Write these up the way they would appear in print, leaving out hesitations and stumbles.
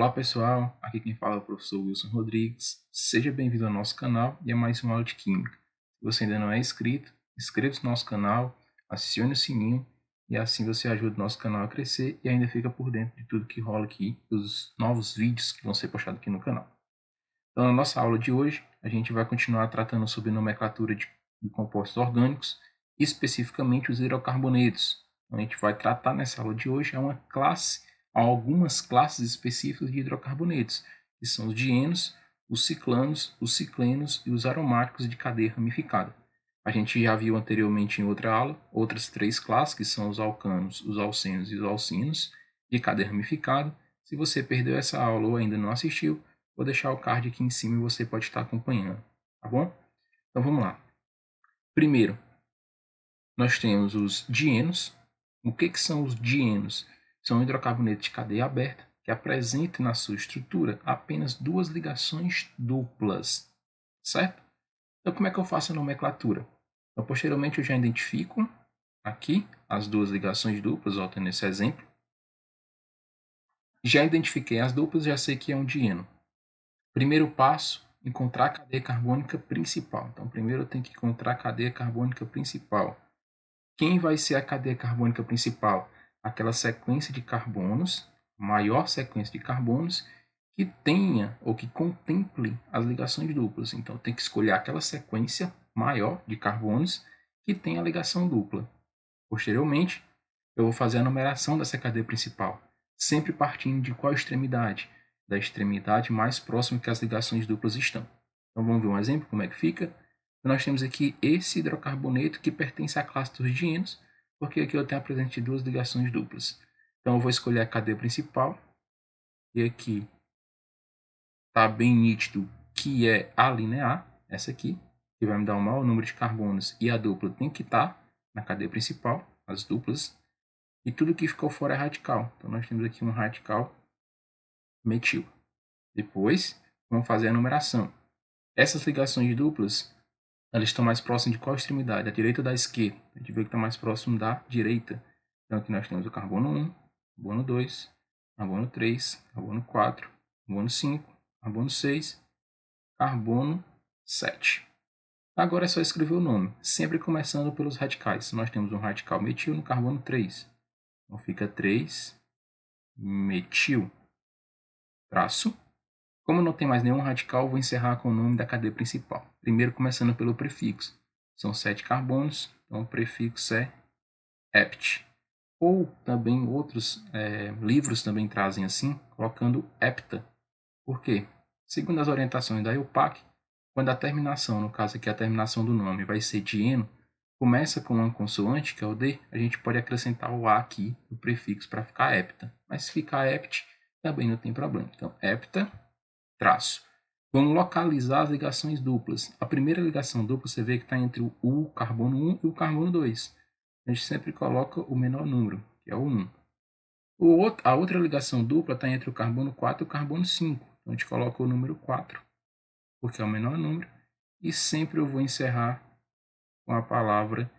Olá pessoal, aqui quem fala é o professor Wilson Rodrigues. Seja bem-vindo ao nosso canal e a mais uma aula de Química. Se você ainda não é inscrito, inscreva-se no nosso canal, acione o sininho e assim você ajuda o nosso canal a crescer e ainda fica por dentro de tudo que rola aqui, dos novos vídeos que vão ser postados aqui no canal. Então, na nossa aula de hoje, a gente vai continuar tratando sobre nomenclatura de compostos orgânicos, especificamente os hidrocarbonetos. Então, a gente vai tratar nessa aula de hoje algumas classes específicas de hidrocarbonetos, que são os dienos, os ciclanos, os ciclenos e os aromáticos de cadeia ramificada. A gente já viu anteriormente em outra aula outras três classes, que são os alcanos, os alcenos e os alcinos de cadeia ramificada. Se você perdeu essa aula ou ainda não assistiu, vou deixar o card aqui em cima e você pode estar acompanhando, tá bom? Então vamos lá. Primeiro, nós temos os dienos. O que são os dienos? São hidrocarbonetos de cadeia aberta que apresentam na sua estrutura apenas duas ligações duplas, certo? Então como é que eu faço a nomenclatura? Então, posteriormente eu já identifico aqui as duas ligações duplas, ó, tendo esse exemplo. Já identifiquei as duplas, já sei que é um dieno. Primeiro passo, encontrar a cadeia carbônica principal. Então, primeiro eu tenho que encontrar a cadeia carbônica principal. Quem vai ser a cadeia carbônica principal? Aquela sequência de carbonos, maior sequência de carbonos, que tenha ou que contemple as ligações duplas. Então, tem que escolher aquela sequência maior de carbonos que tenha a ligação dupla. Posteriormente, eu vou fazer a numeração dessa cadeia principal, sempre partindo de qual extremidade? Da extremidade mais próxima que as ligações duplas estão. Então vamos ver um exemplo, como é que fica? Nós temos aqui esse hidrocarboneto que pertence à classe dos dienos, porque aqui eu tenho a presença de duas ligações duplas. Então eu vou escolher a cadeia principal, e aqui está bem nítido que é a linear, essa aqui, que vai me dar o maior número de carbonos, e a dupla tem que estar na cadeia principal, as duplas. E tudo que ficou fora é radical. Então, nós temos aqui um radical metil. Depois, vamos fazer a numeração. Essas ligações duplas, elas estão mais próximas de qual extremidade? Da direita ou da esquerda? A gente vê que está mais próximo da direita. Então, aqui nós temos o carbono 1, carbono 2, carbono 3, carbono 4, carbono 5, carbono 6, carbono 7. Agora é só escrever o nome, sempre começando pelos radicais. Nós temos um radical metil no carbono 3. Então, fica 3 metil, traço. Como não tem mais nenhum radical, vou encerrar com o nome da cadeia principal. Primeiro, começando pelo prefixo. São 7 carbonos, então o prefixo é hept. Ou também outros livros também trazem assim, colocando hepta. Por quê? Segundo as orientações da EUPAC, quando a terminação, no caso aqui a terminação do nome, vai ser dieno, começa com uma consoante, que é o D, a gente pode acrescentar o A aqui, o prefixo, para ficar hepta. Mas se ficar hept, também não tem problema. Então, hepta, traço. Vamos localizar as ligações duplas. A primeira ligação dupla, você vê que está entre o carbono 1 e o carbono 2. A gente sempre coloca o menor número, que é o 1. A outra ligação dupla está entre o carbono 4 e o carbono 5. Então, a gente coloca o número 4, porque é o menor número. E sempre eu vou encerrar com a palavra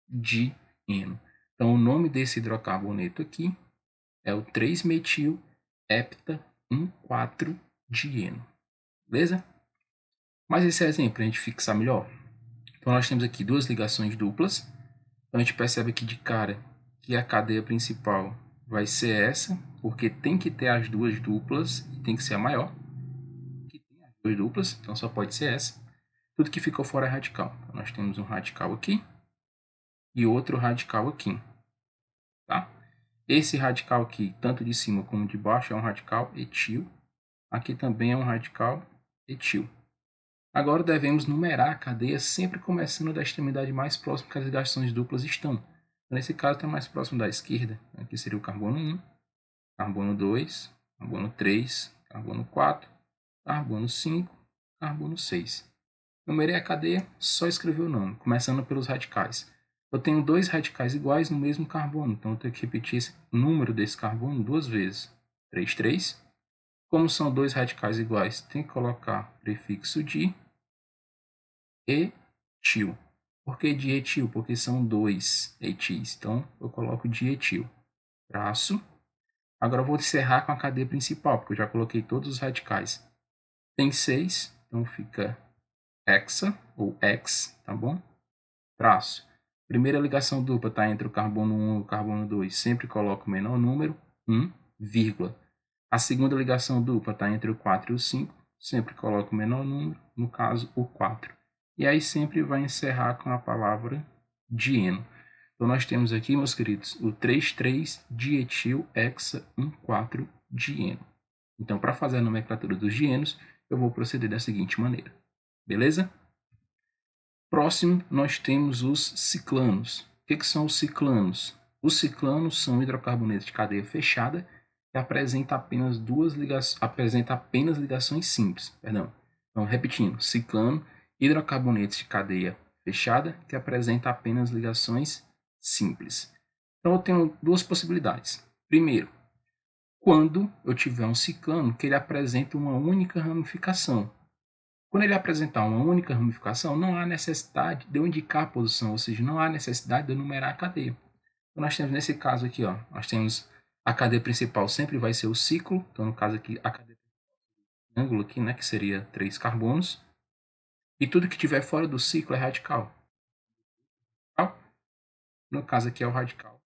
dieno. Então, o nome desse hidrocarboneto aqui é o 3-metil-hepta-1,4-dieno. Beleza? Mas esse é exemplo para a gente fixar melhor. Então, nós temos aqui duas ligações duplas. Então, a gente percebe aqui de cara que a cadeia principal vai ser essa, porque tem que ter as duas duplas e tem que ser a maior. Que tem as duas duplas, então só pode ser essa. Tudo que ficou fora é radical. Então, nós temos um radical aqui e outro radical aqui. Tá? Esse radical aqui, tanto de cima como de baixo, é um radical etil. Aqui também é um radical etil. Agora devemos numerar a cadeia sempre começando da extremidade mais próxima que as ligações duplas estão. Então, nesse caso está mais próximo da esquerda. Aqui seria o carbono 1, carbono 2, carbono 3, carbono 4, carbono 5, carbono 6. Numerei a cadeia, só escrever o nome, começando pelos radicais. Eu tenho dois radicais iguais no mesmo carbono, então eu tenho que repetir esse número desse carbono duas vezes. 3, 3. Como são dois radicais iguais, tem que colocar prefixo de etil. Por que dietil? Porque são dois etis. Então, eu coloco dietil. Traço. Agora eu vou encerrar com a cadeia principal, porque eu já coloquei todos os radicais. Tem 6, então fica hexa, ou hex, tá bom? Traço. Primeira ligação dupla está entre o carbono 1 e o carbono 2. Sempre coloco o menor número, 1, vírgula. A segunda ligação dupla está entre o 4 e o 5. Sempre coloco o menor número, no caso, o 4. E aí sempre vai encerrar com a palavra dieno. Então nós temos aqui, meus queridos, o 3,3-dietil-hexa-1,4-dieno. Então, para fazer a nomenclatura dos dienos, eu vou proceder da seguinte maneira. Beleza? Próximo, nós temos os ciclanos. O que são os ciclanos? Os ciclanos são hidrocarbonetos de cadeia fechada que apresenta apenas ligações simples. Perdão. Então, repetindo, ciclano, hidrocarbonetos de cadeia fechada que apresenta apenas ligações simples. Então, eu tenho duas possibilidades. Primeiro, quando eu tiver um ciclano que ele apresenta uma única ramificação. Quando ele apresentar uma única ramificação, não há necessidade de eu indicar a posição, ou seja, não há necessidade de eu numerar a cadeia. Então, nós temos nesse caso aqui, ó, nós temos a cadeia principal sempre vai ser o ciclo, então no caso aqui, a cadeia ângulo aqui, né, que seria 3 carbonos, e tudo que tiver fora do ciclo é radical. No caso aqui é o radical.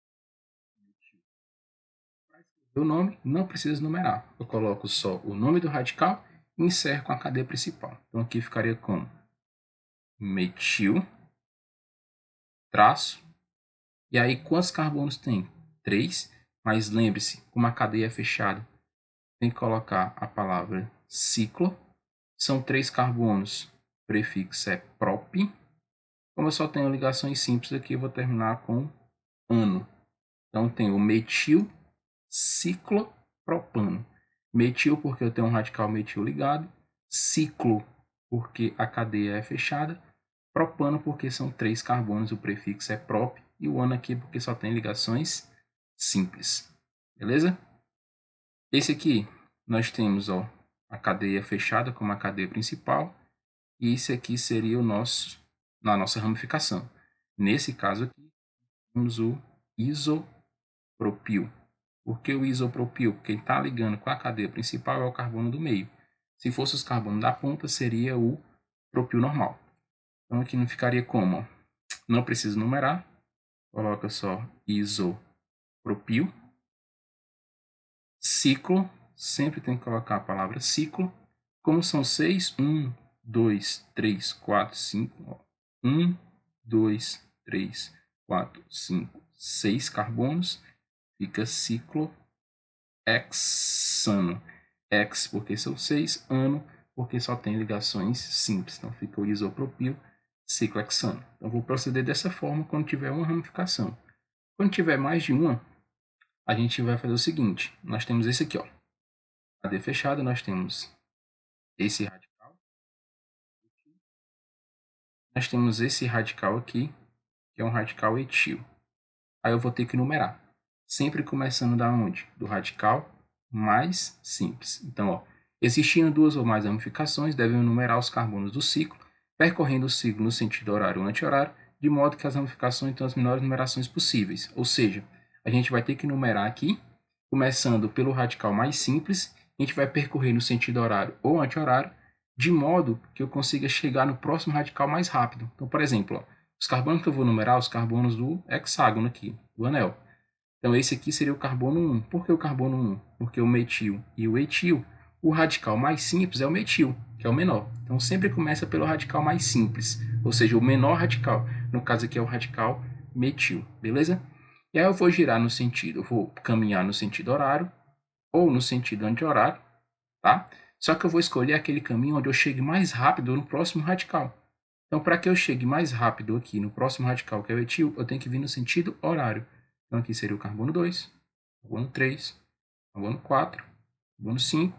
Para escrever o nome, não precisa numerar. Eu coloco só o nome do radical e encerro com a cadeia principal. Então aqui ficaria como metil, traço, e aí quantos carbonos tem? 3, mas lembre-se, como a cadeia é fechada, tem que colocar a palavra ciclo. São 3 carbonos, o prefixo é prop. Como eu só tenho ligações simples aqui, eu vou terminar com ano. Então tem o metil ciclopropano. Metil porque eu tenho um radical metil ligado, ciclo porque a cadeia é fechada, propano porque são 3 carbonos, o prefixo é prop, e o ano aqui porque só tem ligações simples. Beleza? Esse aqui nós temos, ó, a cadeia fechada como a cadeia principal, e esse aqui seria o na nossa ramificação. Nesse caso aqui, temos o isopropil. Por que o isopropil? Porque ele está ligando com a cadeia principal é o carbono do meio. Se fosse os carbonos da ponta, seria o propil normal. Então aqui não ficaria como? Não precisa numerar. Coloca só isopropil. Ciclo. Sempre tem que colocar a palavra ciclo. Como são 6, 1, 2, 3, 4, 5. 1, 2, 3, 4, 5, 6 carbonos. Fica ciclohexano. Hex porque são 6, ano porque só tem ligações simples. Então fica o isopropil ciclohexano. Então vou proceder dessa forma quando tiver uma ramificação. Quando tiver mais de uma, a gente vai fazer o seguinte. Nós temos esse aqui, ó. Cadeia fechada, nós temos esse radical. Nós temos esse radical aqui, que é um radical etil. Aí eu vou ter que numerar. Sempre começando da onde? Do radical mais simples. Então, ó, existindo duas ou mais ramificações, devemos numerar os carbonos do ciclo, percorrendo o ciclo no sentido horário ou anti-horário, de modo que as ramificações tenham as menores numerações possíveis. Ou seja, a gente vai ter que numerar aqui, começando pelo radical mais simples, a gente vai percorrer no sentido horário ou anti-horário, de modo que eu consiga chegar no próximo radical mais rápido. Então, por exemplo, ó, os carbonos que eu vou numerar, os carbonos do hexágono aqui, do anel. Então, esse aqui seria o carbono 1. Por que o carbono 1? Porque o metil e o etil, o radical mais simples é o metil, que é o menor. Então, sempre começa pelo radical mais simples, ou seja, o menor radical. No caso aqui é o radical metil, beleza? E aí eu vou girar no sentido, eu vou caminhar no sentido horário ou no sentido anti-horário, tá? Só que eu vou escolher aquele caminho onde eu chegue mais rápido no próximo radical. Então, para que eu chegue mais rápido aqui no próximo radical, que é o etil, eu tenho que vir no sentido horário. Então, aqui seria o carbono 2, carbono 3, carbono 4, carbono 5,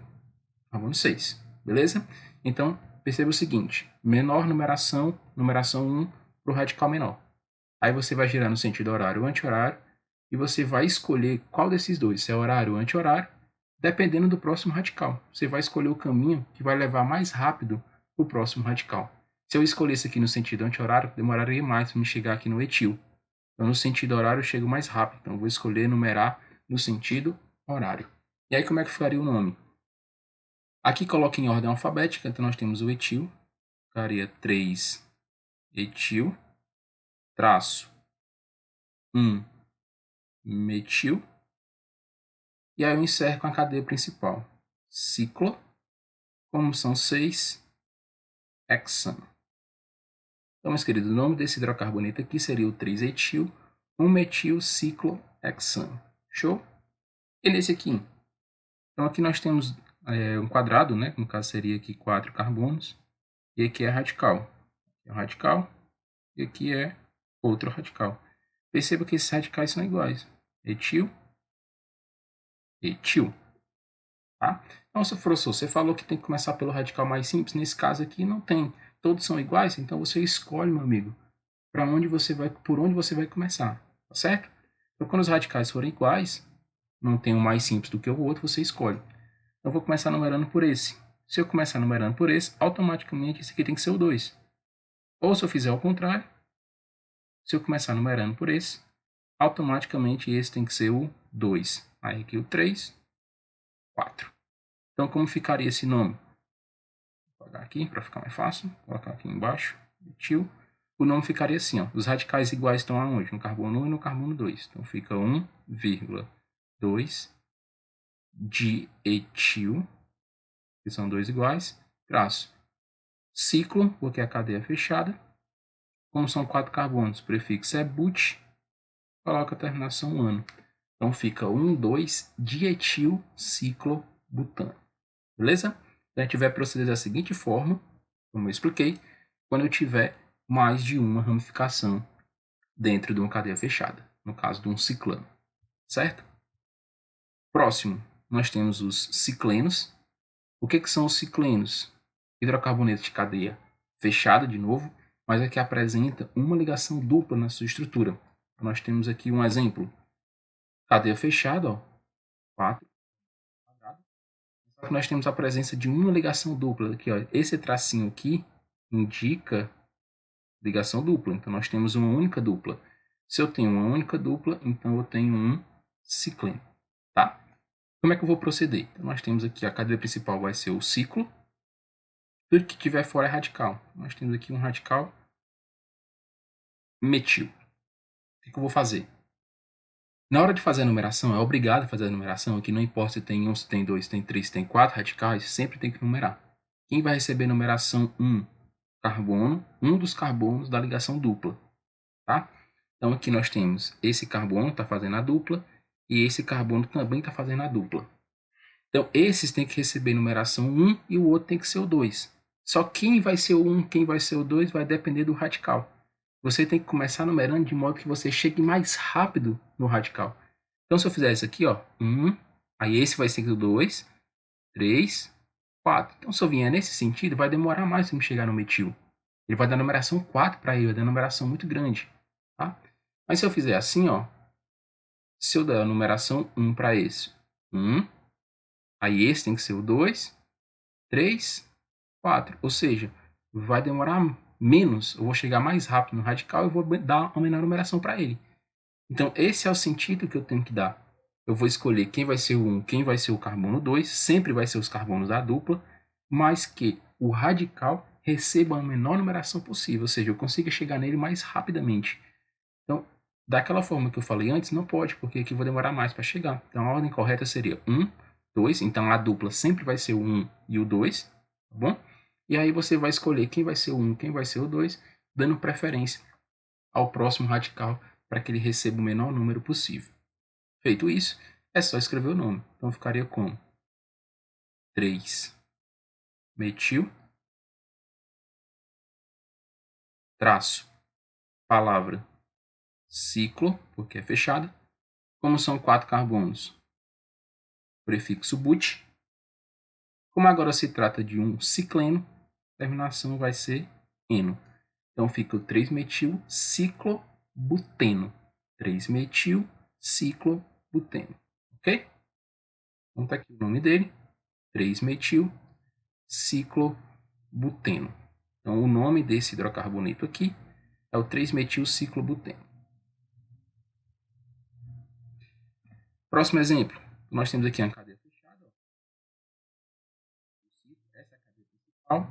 carbono 6. Beleza? Então, perceba o seguinte. Menor numeração, numeração 1 para o radical menor. Aí você vai girar no sentido horário ou anti-horário e você vai escolher qual desses dois, se é horário ou anti-horário, dependendo do próximo radical. Você vai escolher o caminho que vai levar mais rápido para o próximo radical. Se eu escolhesse aqui no sentido anti-horário, demoraria mais para me chegar aqui no etil. Então, no sentido horário, eu chego mais rápido. Então, eu vou escolher numerar no sentido horário. E aí como é que ficaria o nome? Aqui coloca em ordem alfabética, então nós temos o etil, ficaria 3-etil, traço 1-metil, e aí eu encerro com a cadeia principal. Ciclo, como são 6, hexano. Então, meus queridos, o nome desse hidrocarboneto aqui seria o 3-etil, 1-metil, ciclohexano. Show? E nesse aqui? Então, aqui nós temos um quadrado, né? No caso seria aqui 4 carbonos. E aqui é radical. Aqui é um radical. E aqui é outro radical. Perceba que esses radicais são iguais. Etil, etil. Tá? Então, professor, você falou que tem que começar pelo radical mais simples. Nesse caso aqui não tem. Todos são iguais, então você escolhe, meu amigo, para onde você vai, por onde você vai começar, tá certo? Então, quando os radicais forem iguais, não tem um mais simples do que o outro, você escolhe. Eu vou começar numerando por esse. Se eu começar numerando por esse, automaticamente esse aqui tem que ser o 2. Ou se eu fizer ao contrário, se eu começar numerando por esse, automaticamente esse tem que ser o 2. Aí aqui o 3, 4. Então, como ficaria esse nome? Vou apagar aqui para ficar mais fácil. Vou colocar aqui embaixo. Etil. O nome ficaria assim, ó. Os radicais iguais estão aonde? No carbono 1 e no carbono 2. Então fica 1,2 dietil, que são dois iguais, traço. Ciclo, porque a cadeia é fechada. Como são 4 carbonos, o prefixo é but, coloca a terminação ano. Então fica 1,2-dietilciclobutano. Beleza? Então a gente vai proceder da seguinte forma, como eu expliquei, quando eu tiver mais de uma ramificação dentro de uma cadeia fechada, no caso de um ciclano, certo? Próximo, nós temos os ciclenos. O que são os ciclenos? Hidrocarbonetos de cadeia fechada, de novo, mas aqui apresenta uma ligação dupla na sua estrutura. Nós temos aqui um exemplo. Cadeia fechada, ó, 4. Só que nós temos a presença de uma ligação dupla. Aqui, ó, esse tracinho aqui indica ligação dupla. Então, nós temos uma única dupla. Se eu tenho uma única dupla, então eu tenho um cicleno. Tá? Como é que eu vou proceder? Então, nós temos aqui a cadeia principal vai ser o ciclo. Tudo que tiver fora é radical. Nós temos aqui um radical metil. O que eu vou fazer? Na hora de fazer a numeração, é obrigado a fazer a numeração, que não importa se tem 1, se tem 2, se tem 3, se tem 4 radicais, sempre tem que numerar. Quem vai receber numeração 1? Carbono, um dos carbonos da ligação dupla. Tá? Então aqui nós temos esse carbono está fazendo a dupla e esse carbono também está fazendo a dupla. Então esses têm que receber numeração 1 e o outro tem que ser o 2. Só quem vai ser o 1, quem vai ser o 2 vai depender do radical. Você tem que começar numerando de modo que você chegue mais rápido no radical. Então se eu fizer isso aqui, ó, 1, aí esse vai ser o 2, 3, 4. Então se eu vier nesse sentido, vai demorar mais para me chegar no metil. Ele vai dar numeração 4 para ele, vai dar numeração muito grande. Tá? Mas se eu fizer assim, ó, se eu der a numeração 1 para esse, 1, aí esse tem que ser o 2, 3, 4. Ou seja, vai demorar menos, eu vou chegar mais rápido no radical e vou dar uma menor numeração para ele. Então, esse é o sentido que eu tenho que dar. Eu vou escolher quem vai ser o 1, quem vai ser o carbono 2, sempre vai ser os carbonos da dupla, mas que o radical receba a menor numeração possível, ou seja, eu consiga chegar nele mais rapidamente. Então, daquela forma que eu falei antes, não pode, porque aqui eu vou demorar mais para chegar. Então, a ordem correta seria 1, 2, então a dupla sempre vai ser o 1 e o 2, tá bom? E aí você vai escolher quem vai ser o 1, quem vai ser o 2, dando preferência ao próximo radical para que ele receba o menor número possível. Feito isso, é só escrever o nome. Então ficaria como 3-metil, traço, palavra ciclo, porque é fechada. Como são 4 carbonos, prefixo but. Como agora se trata de um cicleno, a terminação vai ser eno. Então fica o 3-metil ciclobuteno. 3-metil ciclobuteno. Ok? Então tá aqui o nome dele. 3-metil ciclobuteno. Então o nome desse hidrocarboneto aqui é o 3-metil ciclobuteno. Próximo exemplo. Nós temos aqui uma cadeia fechada. Ó. Essa é a cadeia principal.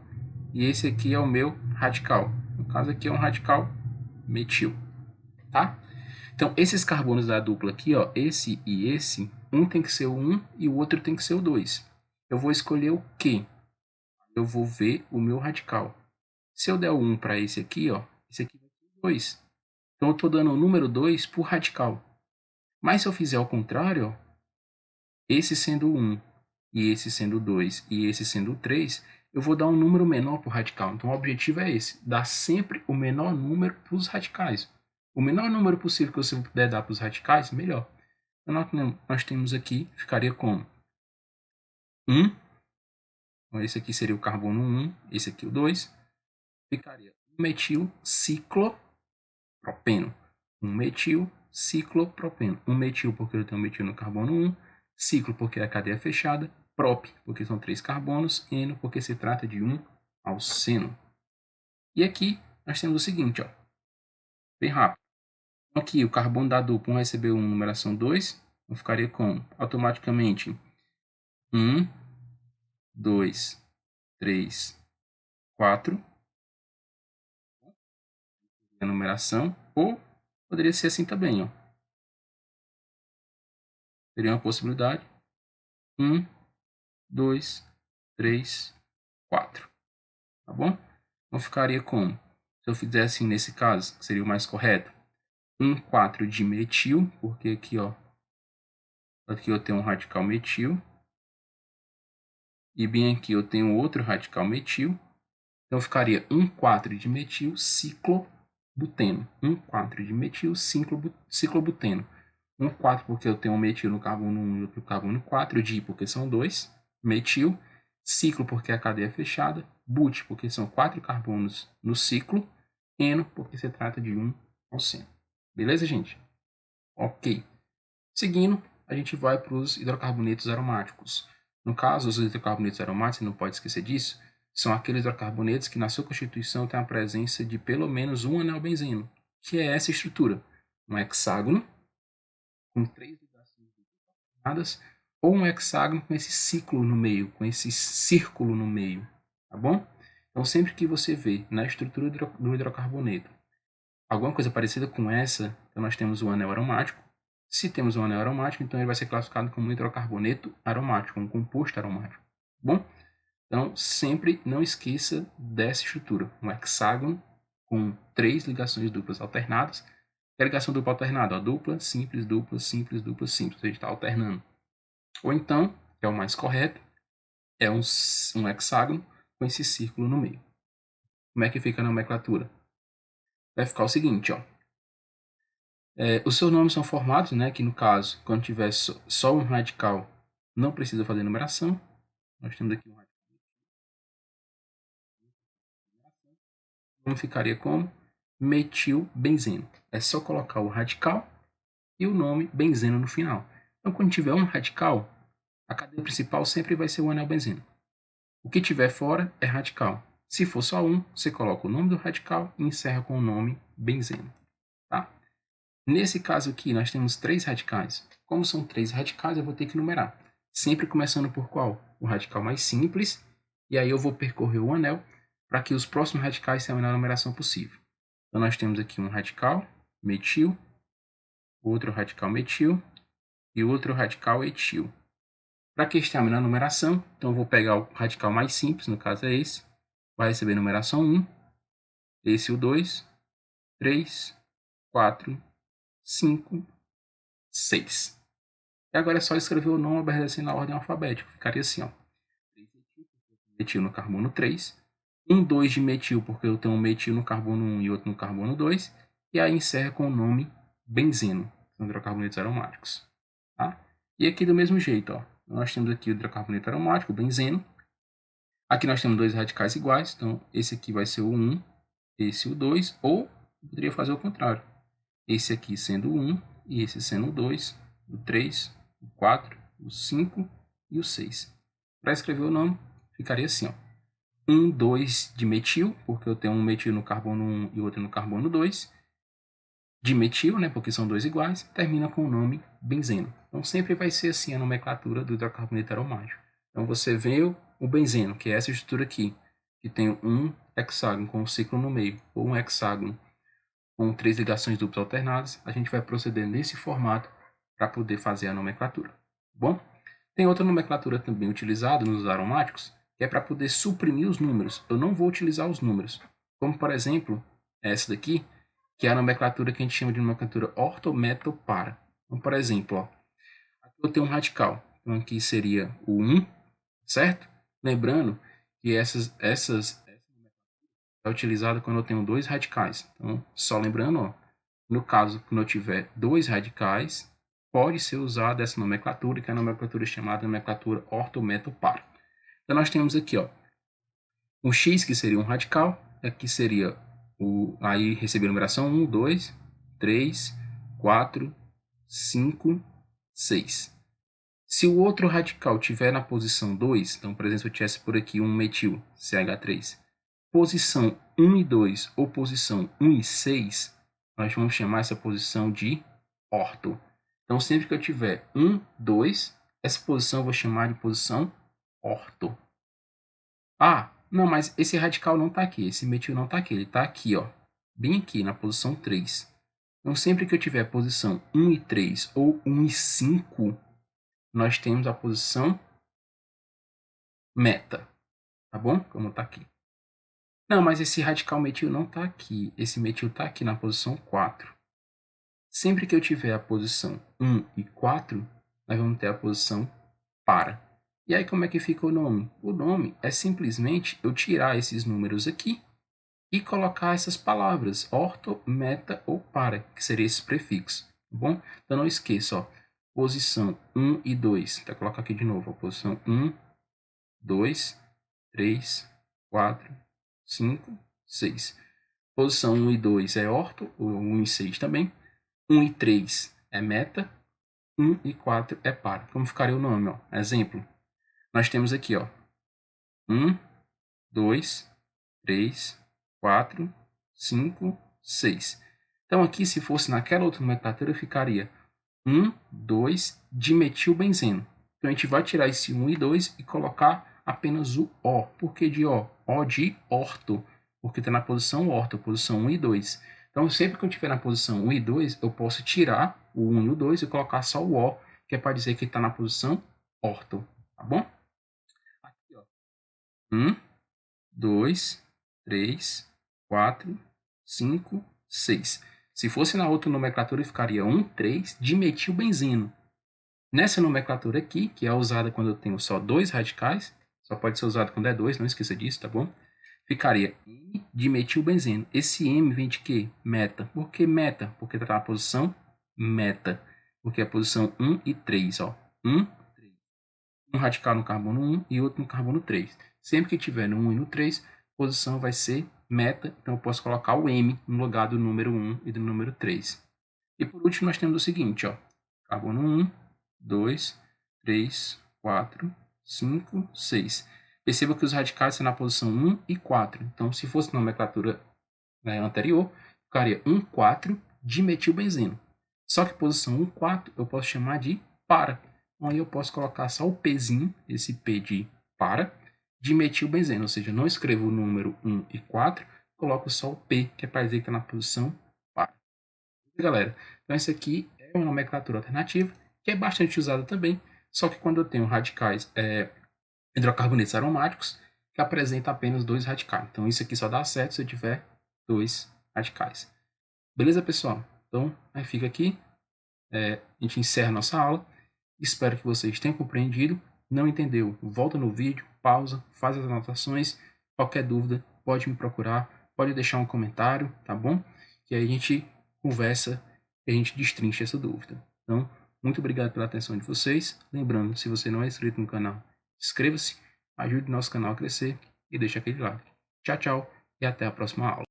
E esse aqui é o meu radical. No caso aqui é um radical metil. Tá? Então, esses carbonos da dupla aqui, ó, esse e esse, um tem que ser o 1 e o outro tem que ser o 2. Eu vou escolher o quê? Eu vou ver o meu radical. Se eu der o 1 para esse aqui, ó, esse aqui vai ser o 2. Então, eu estou dando o número 2 por radical. Mas se eu fizer ao contrário, ó, esse sendo o 1, e esse sendo o 2, e esse sendo o 3, eu vou dar um número menor para o radical. Então, o objetivo é esse, dar sempre o menor número para os radicais. O menor número possível que você puder dar para os radicais, melhor. Então, nós temos aqui, ficaria como 1. Então, esse aqui seria o carbono 1, esse aqui o 2. Ficaria 1 metil ciclopropeno. 1 metil ciclopropeno. 1 metil porque eu tenho metil no carbono 1. Ciclo porque é a cadeia fechada. Prop porque são 3 carbonos. Eno porque se trata de um alceno. E aqui nós temos o seguinte, ó, bem rápido. Aqui o carbono da dupla recebeu uma numeração 2. Então ficaria como? Automaticamente 1, 2, 3, 4. A numeração. Ou poderia ser assim também, ó. Teria uma possibilidade. 1, 2, 3, 4. Tá bom? Então ficaria como? Se eu fizesse assim nesse caso, seria o mais correto. 1, 4 de metil, porque aqui, ó, aqui eu tenho um radical metil. E bem aqui eu tenho outro radical metil. Então ficaria 1, 4 de metil ciclobuteno. 1, 4 de metil ciclobuteno. 1, 4 porque eu tenho um metil no carbono 1 e outro no carbono 4. Di porque são 2. Metil. Ciclo porque a cadeia é fechada. But porque são 4 carbonos no ciclo. Eno porque se trata de um alceno. Beleza, gente? Ok. Seguindo, a gente vai para os hidrocarbonetos aromáticos. No caso, os hidrocarbonetos aromáticos, você não pode esquecer disso, são aqueles hidrocarbonetos que na sua constituição tem a presença de pelo menos um anel benzeno, que é essa estrutura. Um hexágono com 3 ligações alternadas ou um hexágono com esse ciclo no meio, com esse círculo no meio, tá bom? Então, sempre que você vê na estrutura do hidrocarboneto alguma coisa parecida com essa, então nós temos o anel aromático. Se temos um anel aromático, então ele vai ser classificado como um hidrocarboneto aromático, um composto aromático. Bom? Então, sempre não esqueça dessa estrutura, um hexágono com 3 ligações duplas alternadas. E a ligação dupla alternada, ó, dupla, simples, dupla, simples, dupla, simples. A gente está alternando. Ou então, que é o mais correto, é um hexágono com esse círculo no meio. Como é que fica a nomenclatura? Vai ficar o seguinte, ó. Os seus nomes são formados, né, que no caso, quando tiver só um radical, não precisa fazer numeração. Nós temos aqui um radical. O nome ficaria como metilbenzeno. É só colocar o radical e o nome benzeno no final. Então, quando tiver um radical, a cadeia principal sempre vai ser o anel benzeno. O que tiver fora é radical. Se for só um, você coloca o nome do radical e encerra com o nome benzeno. Tá? Nesse caso aqui, nós temos 3 radicais. Como são 3 radicais, eu vou ter que numerar. Sempre começando por qual? O radical mais simples. E aí eu vou percorrer o anel para que os próximos radicais tenham a menor numeração possível. Então, nós temos aqui um radical metil, outro radical metil e outro radical etil. Para que esteja a menor numeração, então eu vou pegar o radical mais simples, no caso é esse. Vai receber numeração 1, esse o 2, 3, 4, 5, 6. E agora é só escrever o nome obedecendo a ordem alfabética. Ficaria assim, ó. 3 metil no carbono 3. 1, 2 de metil, porque eu tenho um metil no carbono 1 e outro no carbono 2. E aí encerra com o nome benzeno. São hidrocarbonetos aromáticos. Tá? E aqui do mesmo jeito, ó. Nós temos aqui o hidrocarboneto aromático, o benzeno. Aqui nós temos 2 radicais iguais. Então, esse aqui vai ser o 1, esse o 2. Ou poderia fazer o contrário. Esse aqui sendo o 1 e esse sendo o 2, o 3, o 4, o 5 e o 6. Para escrever o nome, ficaria assim, ó. 1, 2 de metil, porque eu tenho um metil no carbono 1 e outro no carbono 2. dimetil, né, porque são dois iguais, termina com o nome benzeno. Então sempre vai ser assim a nomenclatura do hidrocarboneto aromático. Então você vê o benzeno, que é essa estrutura aqui, que tem um hexágono com um ciclo no meio, ou um hexágono com 3 ligações duplas alternadas, a gente vai proceder nesse formato para poder fazer a nomenclatura. Bom, tem outra nomenclatura também utilizada nos aromáticos, que é para poder suprimir os números. Eu não vou utilizar os números, como por exemplo, essa daqui, que é a nomenclatura que a gente chama de nomenclatura ortometopara. Então, por exemplo, ó, aqui eu tenho um radical, então aqui seria o 1, certo? Lembrando que essas é utilizada quando eu tenho dois radicais. Então, só lembrando, ó, no caso, quando eu tiver dois radicais, pode ser usada essa nomenclatura, que é a nomenclatura chamada nomenclatura ortometopara. Então, nós temos aqui, ó, um X, que seria um radical, aqui seria aí receber a numeração 1, 2, 3, 4, 5, 6. Se o outro radical estiver na posição 2, então, por exemplo, se eu tivesse por aqui um metil, CH3, posição 1 e 2 ou posição 1 e 6, nós vamos chamar essa posição de orto. Então, sempre que eu tiver 1, 2, essa posição eu vou chamar de posição orto. Ah, não, mas esse radical não está aqui, esse metil não está aqui, ele está aqui, ó, bem aqui na posição 3. Então, sempre que eu tiver posição 1 e 3 ou 1 e 5, nós temos a posição meta, tá bom? Como está aqui. Não, mas esse radical metil não está aqui, esse metil está aqui na posição 4. Sempre que eu tiver a posição 1 e 4, nós vamos ter a posição para. E aí como é que fica o nome? O nome é simplesmente eu tirar esses números aqui e colocar essas palavras, orto, meta ou para, que seria esse prefixo, tá bom? Então não esqueça, ó, posição 1 e 2, vou colocar aqui de novo, ó, posição 1, 2, 3, 4, 5, 6. Posição 1 e 2 é orto, 1 e 6 também. 1 e 3 é meta, 1 e 4 é par. Como ficaria o nome? Ó? Exemplo, nós temos aqui, ó, 1, 2, 3, 4, 5, 6. Então aqui, se fosse naquela outra nomenclatura, ficaria 1, 2, dimetilbenzeno. Então a gente vai tirar esse 1 e 2 e colocar apenas o O. Por que de O? O de orto, porque está na posição orto, posição 1 e 2. Então, sempre que eu estiver na posição 1 e 2, eu posso tirar o 1 e o 2 e colocar só o O, que é para dizer que está na posição orto, tá bom? Aqui, ó. 1, 2, 3, 4, 5, 6. Se fosse na outra nomenclatura, ficaria 1, 3, dimetilbenzeno. Nessa nomenclatura aqui, que é usada quando eu tenho só dois radicais, só pode ser usado quando é dois, não esqueça disso, tá bom? Ficaria M de metilbenzeno. Esse M vem de quê? Meta. Por que meta? Porque está na posição meta. Porque é a posição 1 e 3. Ó. 1, 3. Um radical no carbono 1 e outro no carbono 3. Sempre que tiver no 1 e no 3, a posição vai ser meta. Então eu posso colocar o M no lugar do número 1 e do número 3. E por último nós temos o seguinte. Ó. Carbono 1, 2, 3, 4, 5, 6. Perceba que os radicais estão na posição 1 e 4. Então, se fosse na nomenclatura anterior, ficaria 1, 4 dimetilbenzeno. Só que posição 1, 4 eu posso chamar de para. Então, aí eu posso colocar só o Pzinho, esse P de para, dimetilbenzeno. Ou seja, não escrevo o número 1 e 4, coloco só o P, que é para dizer que está na posição para. Galera, então essa aqui é uma nomenclatura alternativa, que é bastante usada também, só que quando eu tenho radicais hidrocarbonetos aromáticos que apresentam apenas dois radicais. Então isso aqui só dá certo se eu tiver dois radicais. Beleza, pessoal? Então aí fica aqui. A gente encerra a nossa aula. Espero que vocês tenham compreendido. Não entendeu? Volta no vídeo, pausa, faz as anotações. Qualquer dúvida, pode me procurar, pode deixar um comentário, tá bom? Que aí a gente conversa e a gente destrincha essa dúvida. Então, muito obrigado pela atenção de vocês. Lembrando, se você não é inscrito no canal, inscreva-se, ajude nosso canal a crescer e deixe aquele like. Tchau, tchau e até a próxima aula.